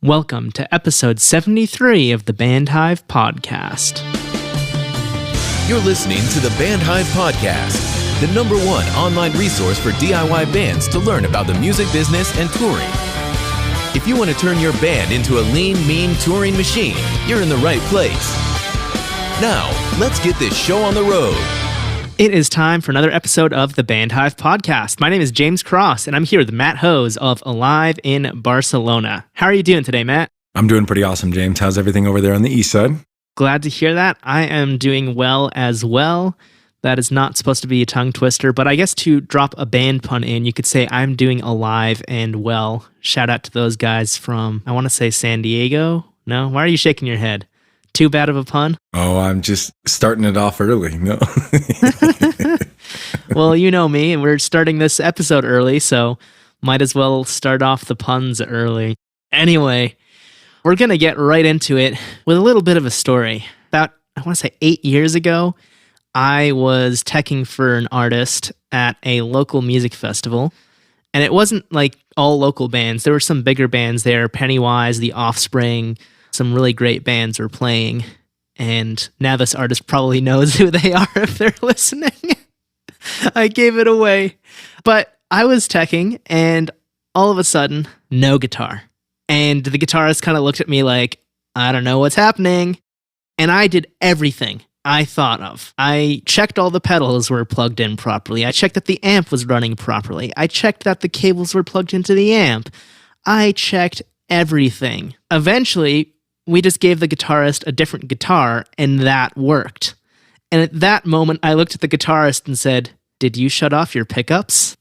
Welcome to episode 73 of the Band Hive Podcast. You're listening to the Band Hive Podcast, the number one online resource for DIY bands to learn about the music business and touring. If you want to turn your band into a lean, mean touring machine, you're in the right place. Now, let's get this show on the road. It is time for another episode of the Band Hive Podcast. My name is James Cross, and I'm here with Matt Hose of Alive in Barcelona. How are you doing today, Matt? I'm doing pretty awesome, James. How's everything over there on the east side? Glad to hear that. I am doing well as well. That is not supposed to be a tongue twister, but I guess to drop a band pun in, you could say I'm doing alive and well. Shout out to those guys from, I want to say San Diego. No? Why are you shaking your head? Too bad of a pun? Oh, I'm just starting it off early. No. Well, you know me, and we're starting this episode early, so might as well start off the puns early. Anyway, we're going to get right into it with a little bit of a story. About, I want to say 8 years ago, I was teching for an artist at a local music festival, and it wasn't like all local bands. There were some bigger bands there, Pennywise, The Offspring. Some really great bands were playing, and now this artist probably knows who they are if they're listening. I gave it away. But I was teching, and all of a sudden, no guitar. And the guitarist kind of looked at me like, I don't know what's happening. And I did everything I thought of. I checked all the pedals were plugged in properly. I checked that the amp was running properly. I checked that the cables were plugged into the amp. I checked everything. Eventually, we just gave the guitarist a different guitar, and that worked. And at that moment, I looked at the guitarist and said, "Did you shut off your pickups?"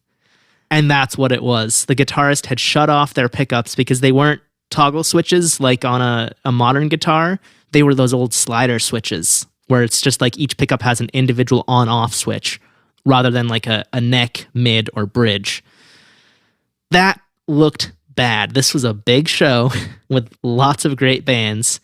And that's what it was. The guitarist had shut off their pickups because they weren't toggle switches like on a modern guitar. They were those old slider switches where it's just like each pickup has an individual on-off switch rather than like a neck, mid, or bridge. That looked bad. This was a big show with lots of great bands,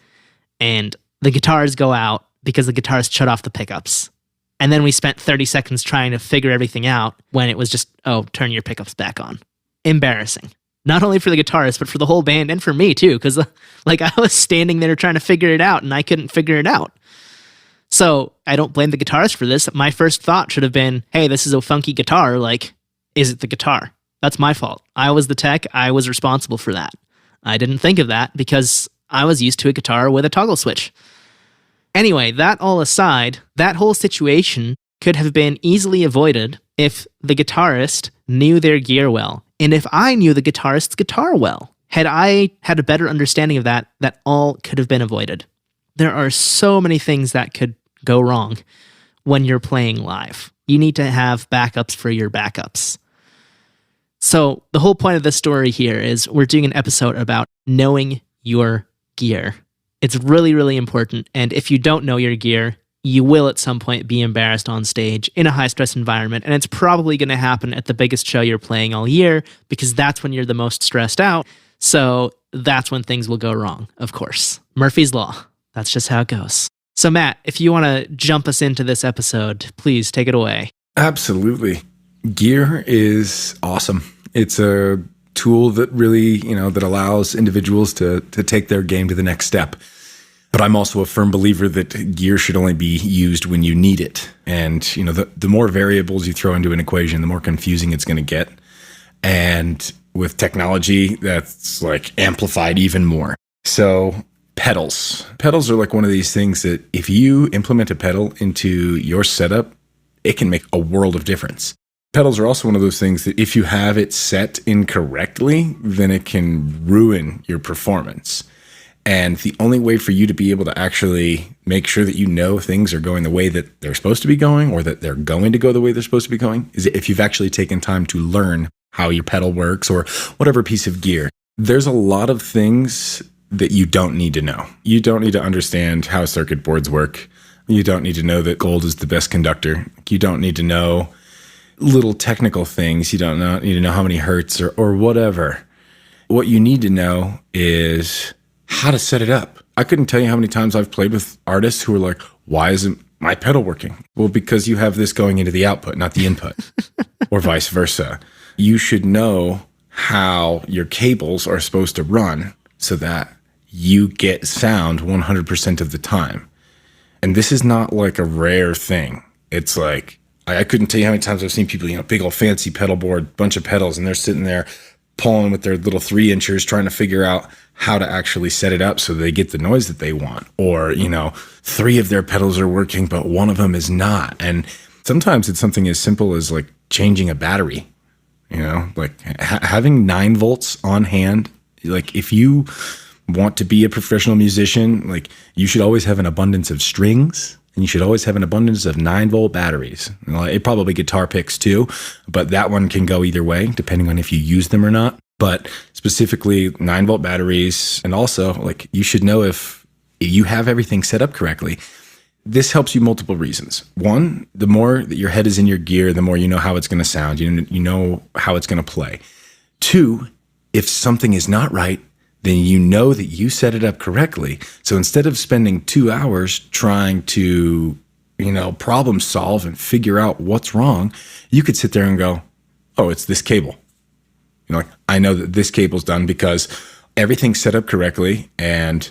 and the guitars go out because the guitarist shut off the pickups. And then we spent 30 seconds trying to figure everything out when it was just, oh, turn your pickups back on. Embarrassing. Not only for the guitarist, but for the whole band and for me too, because like I was standing there trying to figure it out and I couldn't figure it out. So I don't blame the guitarist for this. My first thought should have been, hey, this is a funky guitar. Like, is it the guitar? That's my fault. I was the tech. I was responsible for that. I didn't think of that because I was used to a guitar with a toggle switch. Anyway, that all aside, that whole situation could have been easily avoided if the guitarist knew their gear well, and if I knew the guitarist's guitar well. Had I had a better understanding of that, that all could have been avoided. There are so many things that could go wrong when you're playing live. You need to have backups for your backups. So the whole point of this story here is we're doing an episode about knowing your gear. It's really, really important. And if you don't know your gear, you will at some point be embarrassed on stage in a high-stress environment. And it's probably going to happen at the biggest show you're playing all year because that's when you're the most stressed out. So that's when things will go wrong, of course. Murphy's Law. That's just how it goes. So Matt, if you want to jump us into this episode, please take it away. Absolutely. Gear is awesome. It's a tool that really, that allows individuals to take their game to the next step. But I'm also a firm believer that gear should only be used when you need it. And, the more variables you throw into an equation, the more confusing it's going to get. And with technology, that's like amplified even more. So pedals. Pedals are like one of these things that if you implement a pedal into your setup, it can make a world of difference. Pedals are also one of those things that if you have it set incorrectly, then it can ruin your performance. And the only way for you to be able to actually make sure that you know things are going the way that they're supposed to be going, or that they're going to go the way they're supposed to be going, is if you've actually taken time to learn how your pedal works or whatever piece of gear. There's a lot of things that you don't need to know. You don't need to understand how circuit boards work. You don't need to know that gold is the best conductor. You don't need to know little technical things. You don't need to know how many hertz or whatever. What you need to know is how to set it up. I couldn't tell you how many times I've played with artists who are like, why isn't my pedal working? Well, because you have this going into the output, not the input, or vice versa. You should know how your cables are supposed to run so that you get sound 100% of the time. And this is not like a rare thing. It's like, I couldn't tell you how many times I've seen people, big old fancy pedal board, bunch of pedals, and they're sitting there pulling with their little 3-inchers trying to figure out how to actually set it up so they get the noise that they want. Or, 3 of their pedals are working, but one of them is not. And sometimes it's something as simple as like changing a battery, like having 9 volts on hand. Like if you want to be a professional musician, like you should always have an abundance of strings. And you should always have an abundance of 9-volt batteries. It probably guitar picks too, but that one can go either way, depending on if you use them or not. But specifically 9-volt batteries. And also, like, you should know if you have everything set up correctly. This helps you multiple reasons. One, the more that your head is in your gear, the more you know how it's going to sound. You know how it's going to play. 2, if something is not right, then you know that you set it up correctly. So instead of spending 2 hours trying to, problem solve and figure out what's wrong, you could sit there and go, oh, it's this cable. Like, I know that this cable's done because everything's set up correctly, and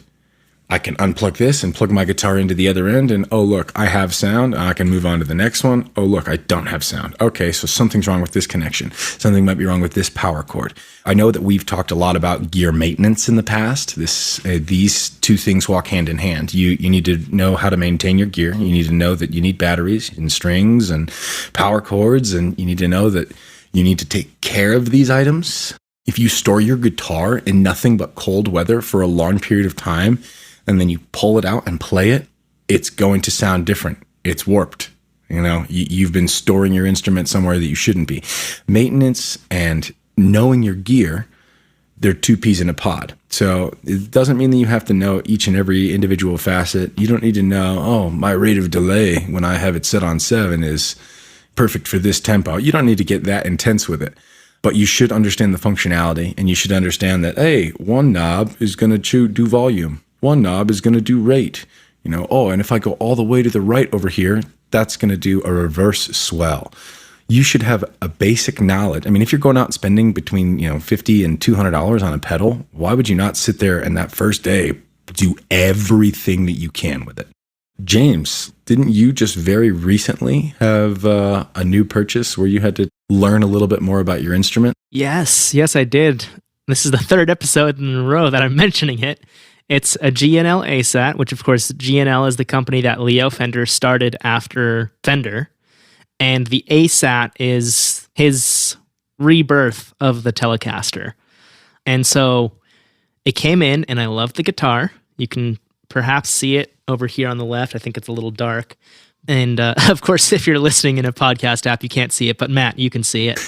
I can unplug this and plug my guitar into the other end, and oh, look, I have sound. I can move on to the next one. Oh, look, I don't have sound. Okay, so something's wrong with this connection. Something might be wrong with this power cord. I know that we've talked a lot about gear maintenance in the past. These two things walk hand in hand. You need to know how to maintain your gear. You need to know that you need batteries and strings and power cords, and you need to know that you need to take care of these items. If you store your guitar in nothing but cold weather for a long period of time, and then you pull it out and play it, it's going to sound different. It's warped. You've been storing your instrument somewhere that you shouldn't be. Maintenance and knowing your gear, they're 2 peas in a pod. So it doesn't mean that you have to know each and every individual facet. You don't need to know, oh, my rate of delay when I have it set on 7 is perfect for this tempo. You don't need to get that intense with it. But you should understand the functionality, and you should understand that, hey, one knob is going to do volume. One knob is going to do rate, and if I go all the way to the right over here, that's going to do a reverse swell. You should have a basic knowledge. I mean, if you're going out and spending between, $50 and $200 on a pedal, why would you not sit there and that first day do everything that you can with it? James, didn't you just very recently have a new purchase where you had to learn a little bit more about your instrument? Yes, I did. This is the 3rd episode in a row that I'm mentioning it. It's a G&L ASAT, which of course G&L is the company that Leo Fender started after Fender. And the ASAT is his rebirth of the Telecaster. And so it came in, and I loved the guitar. You can perhaps see it over here on the left. I think it's a little dark. And of course, if you're listening in a podcast app, you can't see it, but Matt, you can see it.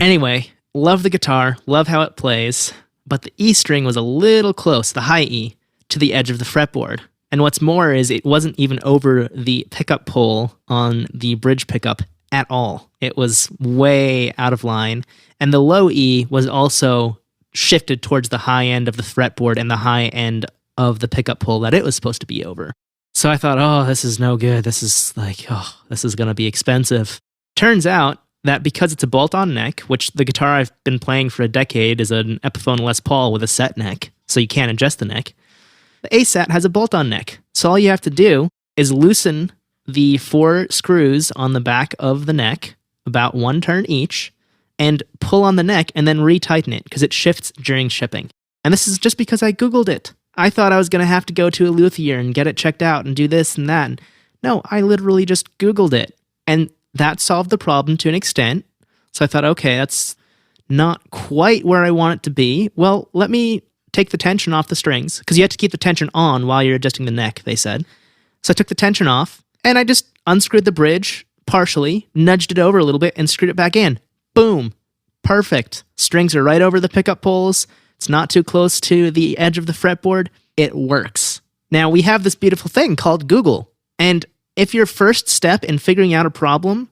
Anyway, love the guitar, love how it plays, but the E string was a little close, the high E, to the edge of the fretboard. And what's more is it wasn't even over the pickup pull on the bridge pickup at all. It was way out of line. And the low E was also shifted towards the high end of the fretboard and the high end of the pickup pull that it was supposed to be over. So I thought, oh, this is no good. This is going to be expensive. Turns out that because it's a bolt-on neck, which the guitar I've been playing for a decade is an Epiphone Les Paul with a set neck, so you can't adjust the neck. The ASAT has a bolt-on neck. So all you have to do is loosen the 4 screws on the back of the neck, about 1 turn each, and pull on the neck and then retighten it because it shifts during shipping. And this is just because I Googled it. I thought I was going to have to go to a luthier and get it checked out and do this and that. No, I literally just Googled it. And that solved the problem to an extent. So I thought, okay, that's not quite where I want it to be. Well, let me take the tension off the strings, because you have to keep the tension on while you're adjusting the neck, they said. So I took the tension off, and I just unscrewed the bridge partially, nudged it over a little bit, and screwed it back in. Boom. Perfect. Strings are right over the pickup pulls. It's not too close to the edge of the fretboard. It works. Now, we have this beautiful thing called Google, and if your first step in figuring out a problem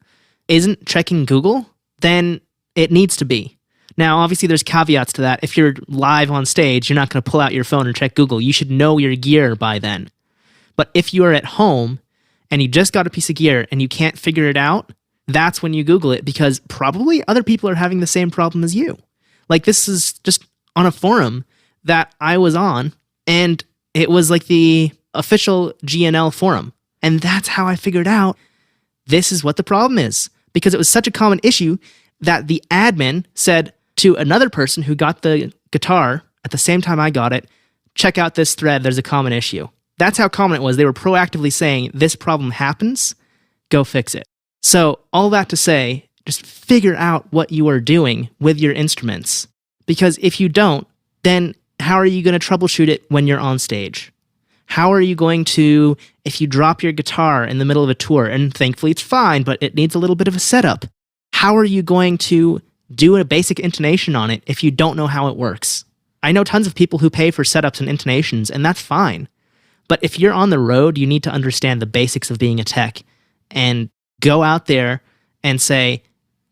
isn't checking Google, then it needs to be. Now, obviously, there's caveats to that. If you're live on stage, you're not going to pull out your phone and check Google. You should know your gear by then. But if you are at home and you just got a piece of gear and you can't figure it out, that's when you Google it, because probably other people are having the same problem as you. Like, this is just on a forum. that I was on, and it was like the official GNL forum. And that's how I figured out this is what the problem is, because it was such a common issue that the admin said to another person who got the guitar at the same time I got it, check out this thread, there's a common issue. That's how common it was. They were proactively saying, this problem happens, go fix it. So all that to say, just figure out what you are doing with your instruments. Because if you don't, then how are you going to troubleshoot it when you're on stage? How are you going to, if you drop your guitar in the middle of a tour, and thankfully it's fine, but it needs a little bit of a setup, how are you going to do a basic intonation on it if you don't know how it works? I know tons of people who pay for setups and intonations, and that's fine. But if you're on the road, you need to understand the basics of being a tech and go out there and say,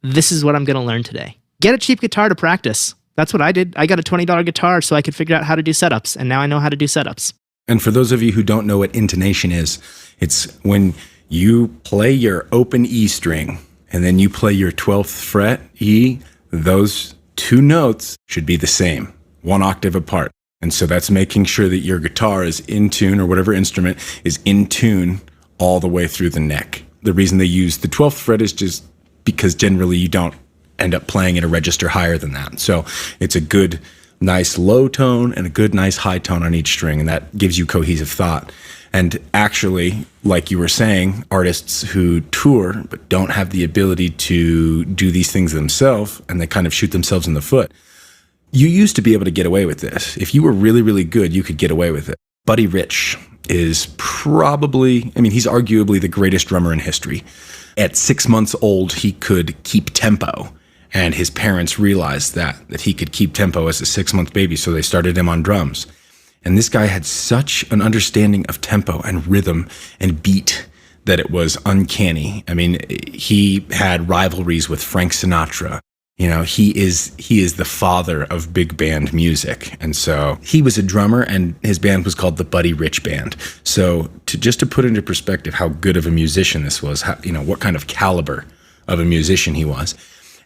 this is what I'm going to learn today. Get a cheap guitar to practice. That's what I did. I got a $20 guitar so I could figure out how to do setups, and now I know how to do setups. And for those of you who don't know what intonation is, it's when you play your open E string and then you play your 12th fret E, those two notes should be the same, one octave apart. And so that's making sure that your guitar is in tune, or whatever instrument is in tune all the way through the neck. The reason they use the 12th fret is just because generally you don't end up playing in a register higher than that. So it's a good, nice low tone and a good, nice high tone on each string, and that gives you cohesive thought. And actually, like you were saying, artists who tour but don't have the ability to do these things themselves, and they kind of shoot themselves in the foot. You used to be able to get away with this. If you were really, really good, you could get away with it. Buddy Rich is probably, he's arguably the greatest drummer in history. At 6 months old, he could keep tempo. And his parents realized that he could keep tempo as a 6-month baby, so they started him on drums. And this guy had such an understanding of tempo and rhythm and beat that it was uncanny. He had rivalries with Frank Sinatra. He is the father of big band music. And so he was a drummer, and his band was called the Buddy Rich Band. So to put into perspective how good of a musician this was, what kind of caliber of a musician he was.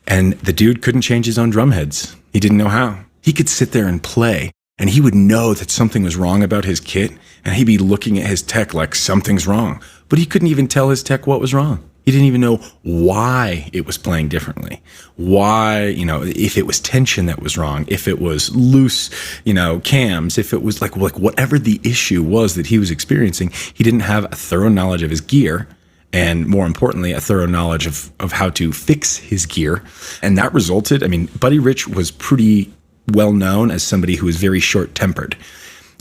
And the dude couldn't change his own drum heads. He didn't know how. He could sit there and play, and he would know that something was wrong about his kit, and he'd be looking at his tech like something's wrong. But he couldn't even tell his tech what was wrong. He didn't even know why it was playing differently. Why, if it was tension that was wrong, if it was loose, cams, if it was like whatever the issue was that he was experiencing, he didn't have a thorough knowledge of his gear. And more importantly, a thorough knowledge of how to fix his gear. And that resulted, Buddy Rich was pretty well known as somebody who was very short-tempered.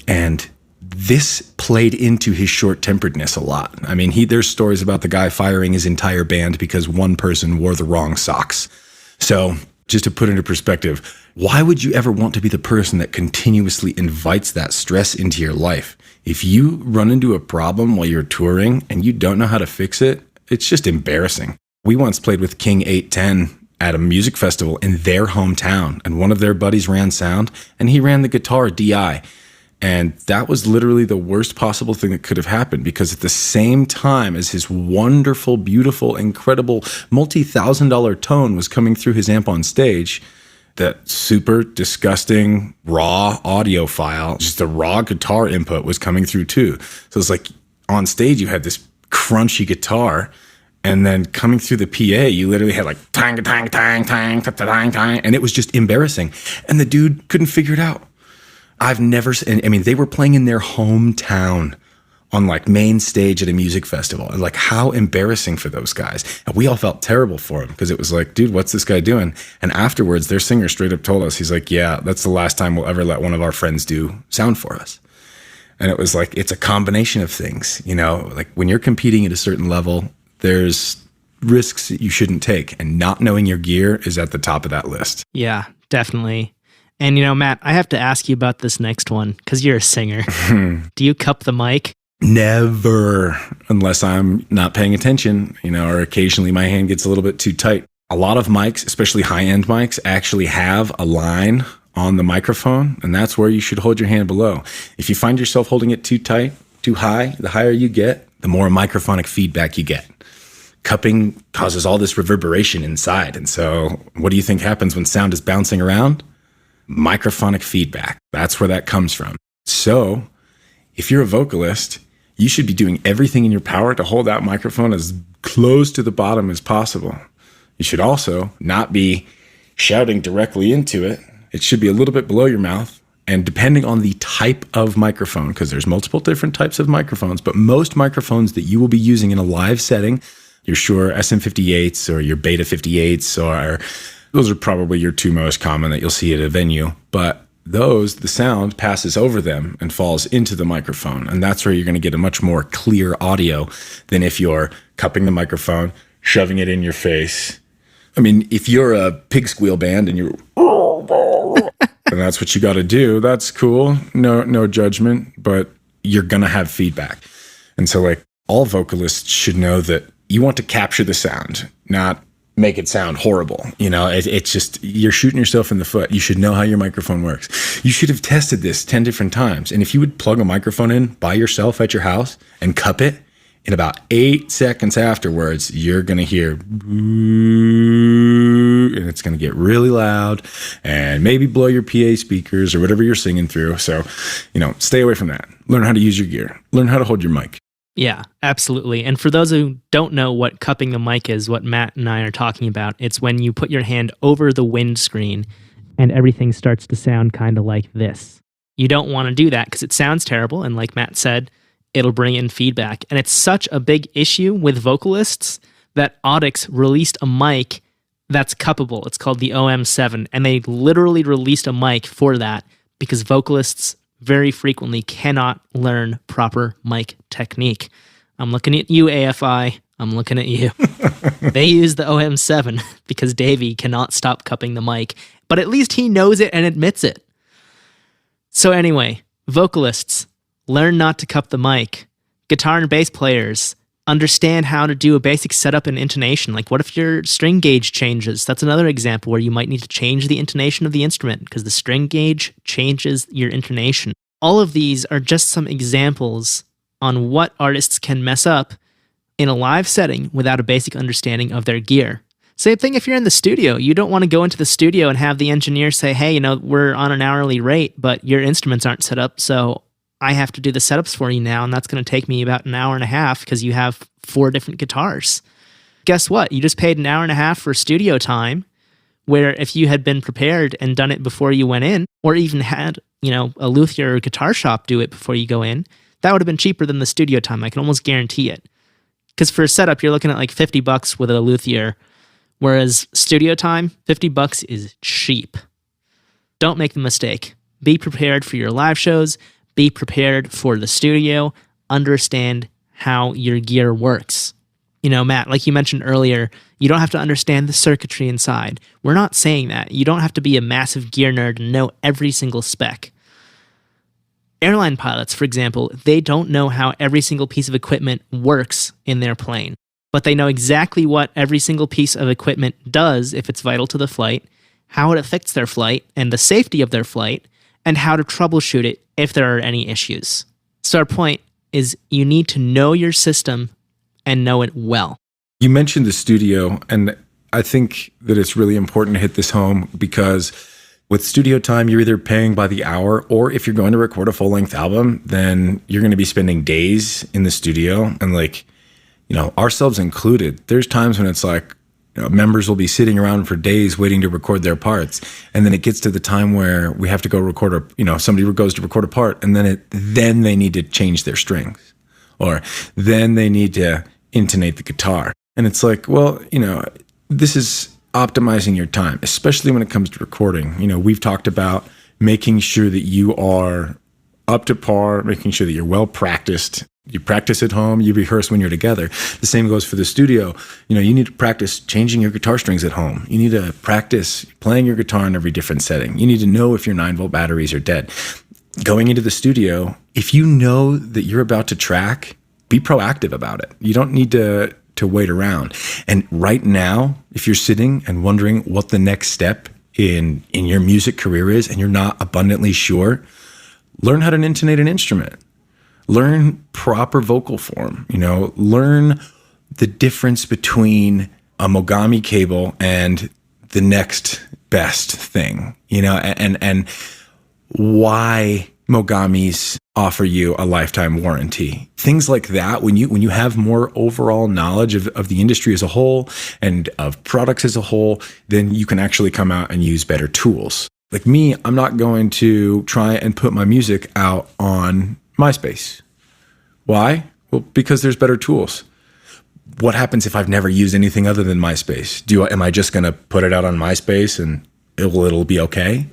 And this played into his short-temperedness a lot. There's stories about the guy firing his entire band because one person wore the wrong socks. So just to put into perspective, why would you ever want to be the person that continuously invites that stress into your life? If you run into a problem while you're touring and you don't know how to fix it, it's just embarrassing. We once played with King 810 at a music festival in their hometown, and one of their buddies ran sound, and he ran the guitar DI. And that was literally the worst possible thing that could have happened, because at the same time as his wonderful, beautiful, incredible, multi-$1,000 tone was coming through his amp on stage, that super disgusting raw audio file, just the raw guitar input was coming through too. So it's like on stage you had this crunchy guitar, and then coming through the PA you literally had like tang tang tang tang tang tang, and it was just embarrassing. And the dude couldn't figure it out. They were playing in their hometown on like main stage at a music festival. And like, how embarrassing for those guys. And we all felt terrible for him, because it was like, dude, what's this guy doing? And afterwards, their singer straight up told us, he's like, yeah, that's the last time we'll ever let one of our friends do sound for us. And it was like, it's a combination of things, like when you're competing at a certain level, there's risks that you shouldn't take, and not knowing your gear is at the top of that list. Yeah, definitely. And Matt, I have to ask you about this next one, because you're a singer. Do you cup the mic? Never, unless I'm not paying attention, or occasionally my hand gets a little bit too tight. A lot of mics, especially high-end mics, actually have a line on the microphone, and that's where you should hold your hand below. If you find yourself holding it too tight, too high, the higher you get, the more microphonic feedback you get. Cupping causes all this reverberation inside, and so what do you think happens when sound is bouncing around? microphonic feedback. That's where that comes from. So if you're a vocalist, you should be doing everything in your power to hold that microphone as close to the bottom as possible. You should also not be shouting directly into it. It should be a little bit below your mouth. And depending on the type of microphone, because there's multiple different types of microphones, but most microphones that you will be using in a live setting, your Shure SM58s or your Beta 58s, or those are probably your two most common that you'll see at a venue. But those, the sound passes over them and falls into the microphone. And that's where you're going to get a much more clear audio than if you're cupping the microphone, shoving it in your face. I mean, if you're a pig squeal band and you're and that's what you got to do, that's cool. No judgment, but you're going to have feedback. And so like all vocalists should know that you want to capture the sound, not make it sound horrible. You know, it's just, you're shooting yourself in the foot. You should know how your microphone works. You should have tested this 10 different times. And if you would plug a microphone in by yourself at your house and cup it, in about 8 seconds afterwards, you're going to hear, and it's going to get really loud and maybe blow your PA speakers or whatever you're singing through. So, stay away from that. Learn how to use your gear. Learn how to hold your mic. Yeah, absolutely. And for those who don't know what cupping the mic is, what Matt and I are talking about, it's when you put your hand over the windscreen and everything starts to sound kind of like this. You don't want to do that because it sounds terrible. And like Matt said, it'll bring in feedback. And it's such a big issue with vocalists that Audix released a mic that's cuppable. It's called the OM7. And they literally released a mic for that because vocalists very frequently cannot learn proper mic technique. I'm looking at you, AFI. I'm looking at you. They use the OM7 because Davey cannot stop cupping the mic, but at least he knows it and admits it. So anyway, vocalists, learn not to cup the mic. Guitar and bass players, understand how to do a basic setup and intonation. Like what if your string gauge changes? That's another example where you might need to change the intonation of the instrument because the string gauge changes your intonation. All of these are just some examples on what artists can mess up in a live setting without a basic understanding of their gear. Same thing if you're in the studio. You don't want to go into the studio and have the engineer say, hey, we're on an hourly rate, but your instruments aren't set up, so I have to do the setups for you now, and that's going to take me about an hour and a half because you have 4 different guitars. Guess what? You just paid an hour and a half for studio time, where if you had been prepared and done it before you went in, or even had, a luthier or guitar shop do it before you go in, that would have been cheaper than the studio time. I can almost guarantee it. Because for a setup, you're looking at like $50 with a luthier, whereas studio time, $50 is cheap. Don't make the mistake. Be prepared for your live shows. Be prepared for the studio. Understand how your gear works. Matt, like you mentioned earlier, you don't have to understand the circuitry inside. We're not saying that. You don't have to be a massive gear nerd and know every single spec. Airline pilots, for example, they don't know how every single piece of equipment works in their plane, but they know exactly what every single piece of equipment does if it's vital to the flight, how it affects their flight and the safety of their flight, and how to troubleshoot it if there are any issues. So our point is you need to know your system and know it well. You mentioned the studio, and I think that it's really important to hit this home because with studio time, you're either paying by the hour, or if you're going to record a full-length album, then you're going to be spending days in the studio. And ourselves included, there's times when it's like, members will be sitting around for days waiting to record their parts. And then it gets to the time where we have to go record somebody goes to record a part, and then they need to change their strings, or then they need to intonate the guitar. And it's like, well, this is optimizing your time, especially when it comes to recording. We've talked about making sure that you are up to par, making sure that you're well practiced. You practice at home, you rehearse when you're together. The same goes for the studio. You need to practice changing your guitar strings at home. You need to practice playing your guitar in every different setting. You need to know if your 9-volt batteries are dead. Going into the studio, if you know that you're about to track, be proactive about it. You don't need to wait around. And right now, if you're sitting and wondering what the next step in your music career is and you're not abundantly sure, learn how to intonate an instrument. Learn proper vocal form. Learn the difference between a Mogami cable and the next best thing, and why Mogamis offer you a lifetime warranty. Things like that, when you have more overall knowledge of the industry as a whole and of products as a whole, then you can actually come out and use better tools. Like me, I'm not going to try and put my music out on MySpace. Why? Well, because there's better tools. What happens if I've never used anything other than MySpace? Am I just going to put it out on MySpace and it'll be okay?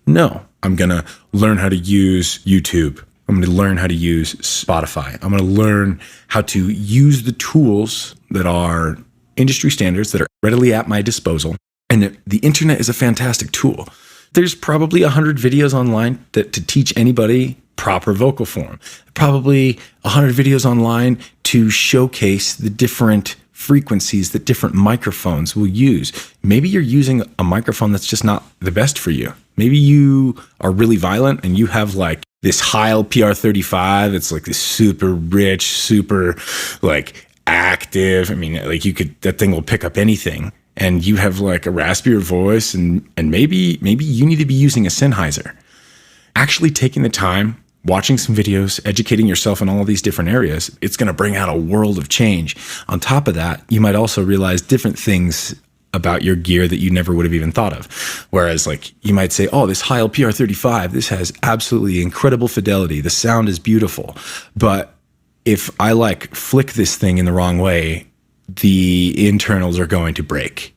No, I'm going to learn how to use YouTube. I'm going to learn how to use Spotify. I'm going to learn how to use the tools that are industry standards that are readily at my disposal. And the internet is a fantastic tool. There's probably 100 videos online to teach anybody proper vocal form. Probably 100 videos online to showcase the different frequencies that different microphones will use. Maybe you're using a microphone that's just not the best for you. Maybe you are really violent and you have like this Heil PR35. It's like this super rich, super like active. I mean, like that thing will pick up anything. And you have like a raspier voice and maybe you need to be using a Sennheiser. Actually taking the time, watching some videos, educating yourself in all of these different areas, it's going to bring out a world of change. On top of that, you might also realize different things about your gear that you never would have even thought of. Whereas like you might say, oh, this Heil PR35, this has absolutely incredible fidelity. The sound is beautiful. But if I like flick this thing in the wrong way, the internals are going to break.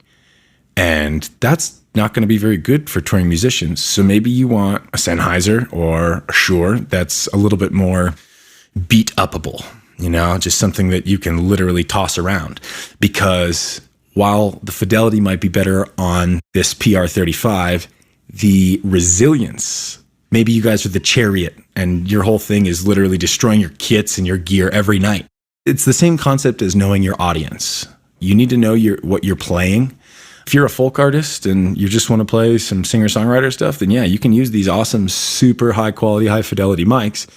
And that's not going to be very good for touring musicians. So maybe you want a Sennheiser or a Shure that's a little bit more beat upable, just something that you can literally toss around. Because while the fidelity might be better on this PR35, the resilience, maybe you guys are the Chariot and your whole thing is literally destroying your kits and your gear every night. It's the same concept as knowing your audience. You need to know what you're playing. If you're a folk artist and you just want to play some singer-songwriter stuff, then yeah, you can use these awesome, super high-quality, high-fidelity mics.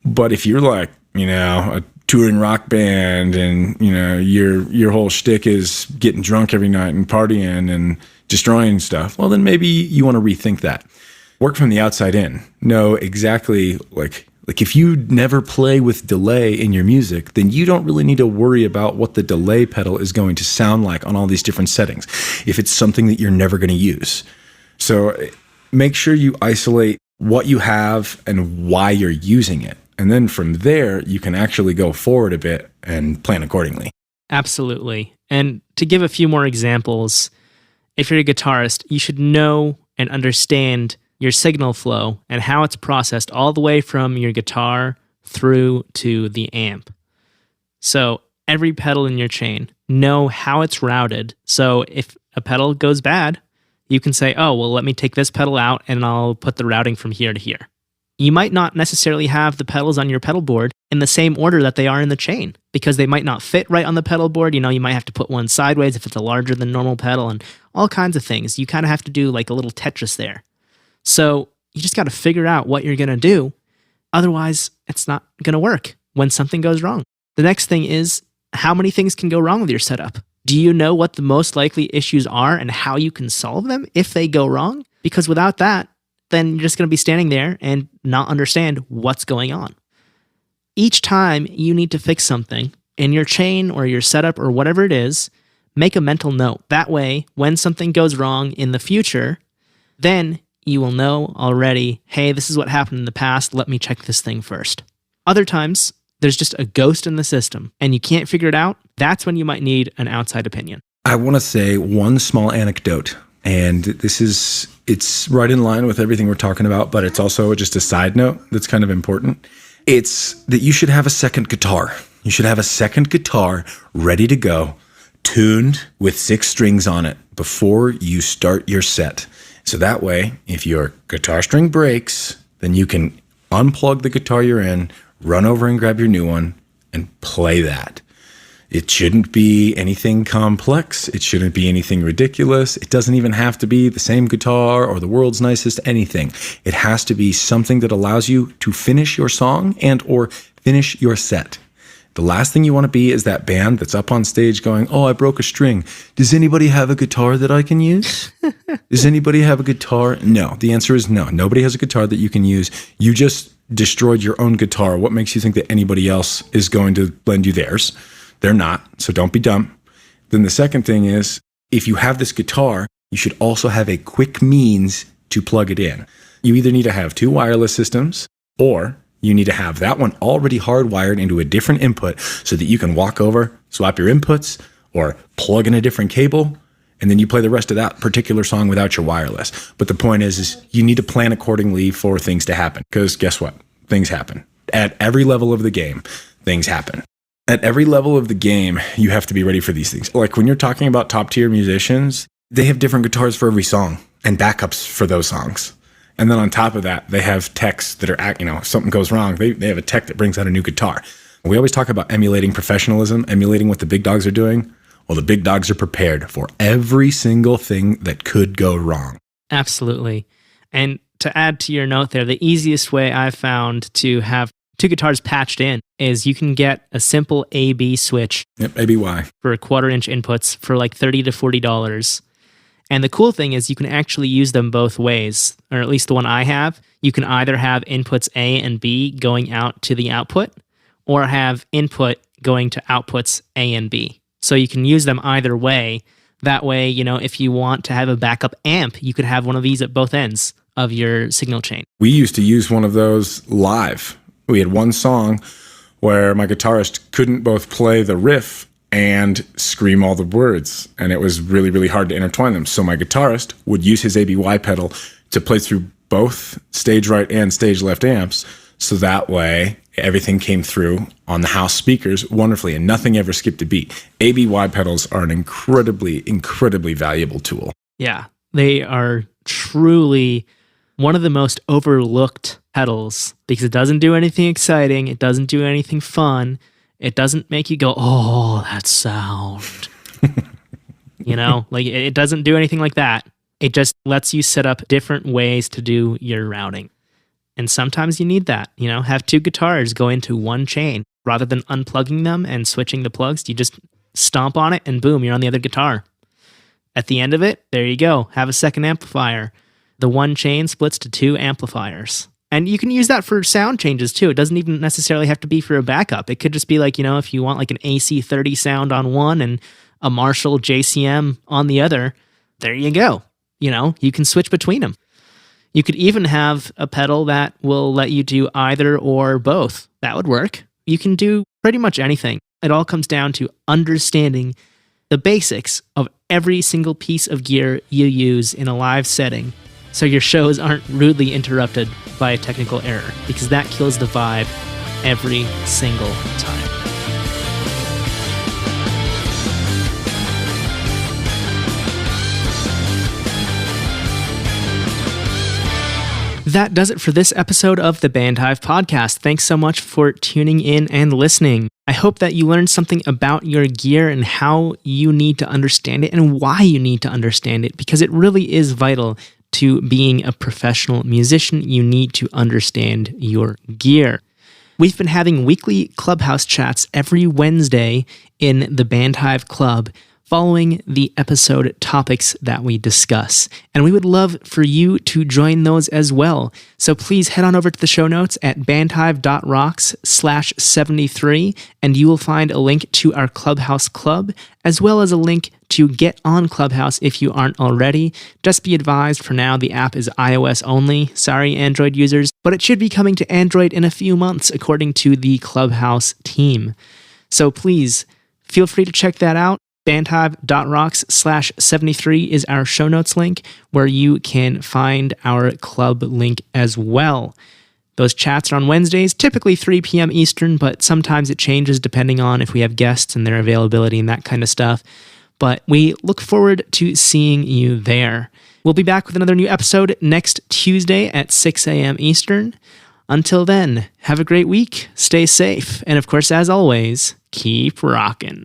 But if you're like, a touring rock band and, your whole shtick is getting drunk every night and partying and destroying stuff, well, then maybe you want to rethink that. Work from the outside in. Know exactly, like if you never play with delay in your music, then you don't really need to worry about what the delay pedal is going to sound like on all these different settings if it's something that you're never going to use. So make sure you isolate what you have and why you're using it. And then from there, you can actually go forward a bit and plan accordingly. Absolutely. And to give a few more examples, if you're a guitarist, you should know and understand your signal flow and how it's processed all the way from your guitar through to the amp. So every pedal in your chain, know how it's routed. So if a pedal goes bad, you can say, oh, well, let me take this pedal out and I'll put the routing from here to here. You might not necessarily have the pedals on your pedal board in the same order that they are in the chain because they might not fit right on the pedal board. You might have to put one sideways if it's a larger than normal pedal and all kinds of things. You kind of have to do like a little Tetris there. So you just got to figure out what you're going to do. Otherwise, it's not going to work when something goes wrong. The next thing is, how many things can go wrong with your setup? Do you know what the most likely issues are and how you can solve them if they go wrong? Because without that, then you're just going to be standing there and not understand what's going on. Each time you need to fix something in your chain or your setup or whatever it is, make a mental note. That way, when something goes wrong in the future, then you will know already, hey, this is what happened in the past. Let me check this thing first. Other times, there's just a ghost in the system and you can't figure it out. That's when you might need an outside opinion. I want to say one small anecdote, and it's right in line with everything we're talking about, but it's also just a side note that's kind of important. It's that you should have a second guitar. You should have a second guitar ready to go, tuned with 6 strings on it before you start your set. So that way, if your guitar string breaks, then you can unplug the guitar you're in, run over and grab your new one, and play that. It shouldn't be anything complex. It shouldn't be anything ridiculous. It doesn't even have to be the same guitar or the world's nicest anything. It has to be something that allows you to finish your song and or finish your set. The last thing you want to be is that band that's up on stage going, oh, I broke a string. Does anybody have a guitar that I can use? Does anybody have a guitar? No. The answer is no. Nobody has a guitar that you can use. You just destroyed your own guitar. What makes you think that anybody else is going to lend you theirs? They're not, so don't be dumb. Then the second thing is, if you have this guitar, you should also have a quick means to plug it in. You either need to have 2 wireless systems, or you need to have that one already hardwired into a different input so that you can walk over, swap your inputs, or plug in a different cable, and then you play the rest of that particular song without your wireless. But the point is you need to plan accordingly for things to happen, because guess what? Things happen. At every level of the game, things happen. At every level of the game, you have to be ready for these things. Like when you're talking about top tier musicians, they have different guitars for every song and backups for those songs. And then on top of that, they have techs that are, if something goes wrong, they have a tech that brings out a new guitar. We always talk about emulating professionalism, emulating what the big dogs are doing. Well, the big dogs are prepared for every single thing that could go wrong. Absolutely. And to add to your note there, the easiest way I've found to have 2 guitars patched in is you can get a simple A-B switch. Yep, ABY. For 1/4 inch inputs for like $30 to $40. And the cool thing is you can actually use them both ways, or at least the one I have. You can either have inputs A and B going out to the output, or have input going to outputs A and B. So you can use them either way. That way, if you want to have a backup amp, you could have one of these at both ends of your signal chain. We used to use one of those live. We had one song where my guitarist couldn't both play the riff and scream all the words, and it was really, really hard to intertwine them. So my guitarist would use his ABY pedal to play through both stage right and stage left amps, so that way everything came through on the house speakers wonderfully, and nothing ever skipped a beat. ABY pedals are an incredibly, incredibly valuable tool. Yeah, they are truly one of the most overlooked pedals because it doesn't do anything exciting, it doesn't do anything fun. It doesn't make you go, oh, that sound. It doesn't do anything like that. It just lets you set up different ways to do your routing. And sometimes you need that, have 2 guitars go into one chain. Rather than unplugging them and switching the plugs, you just stomp on it and boom, you're on the other guitar. At the end of it, there you go. Have a second amplifier. The one chain splits to 2 amplifiers. And you can use that for sound changes too. It doesn't even necessarily have to be for a backup. It could just be like, if you want like an AC30 sound on one and a Marshall JCM on the other, there you go. You can switch between them. You could even have a pedal that will let you do either or both. That would work. You can do pretty much anything. It all comes down to understanding the basics of every single piece of gear you use in a live setting, so your shows aren't rudely interrupted by a technical error, because that kills the vibe every single time. That does it for this episode of the Band Hive podcast. Thanks so much for tuning in and listening. I hope that you learned something about your gear and how you need to understand it and why you need to understand it, because it really is vital to being a professional musician. You need to understand your gear. We've been having weekly Clubhouse chats every Wednesday in the Band Hive Club following the episode topics that we discuss. And we would love for you to join those as well. So please head on over to the show notes at bandhive.rocks/73, and you will find a link to our Clubhouse Club, as well as a link to get on Clubhouse if you aren't already. Just be advised, for now, the app is iOS only. Sorry, Android users, but it should be coming to Android in a few months, according to the Clubhouse team. So please, feel free to check that out. bandhive.rocks/73 is our show notes link, where you can find our club link as well. Those chats are on Wednesdays, typically 3 p.m. Eastern, but sometimes it changes depending on if we have guests and their availability and that kind of stuff. But we look forward to seeing you there. We'll be back with another new episode next Tuesday at 6 a.m. Eastern. Until then, have a great week, stay safe, and of course, as always, keep rocking.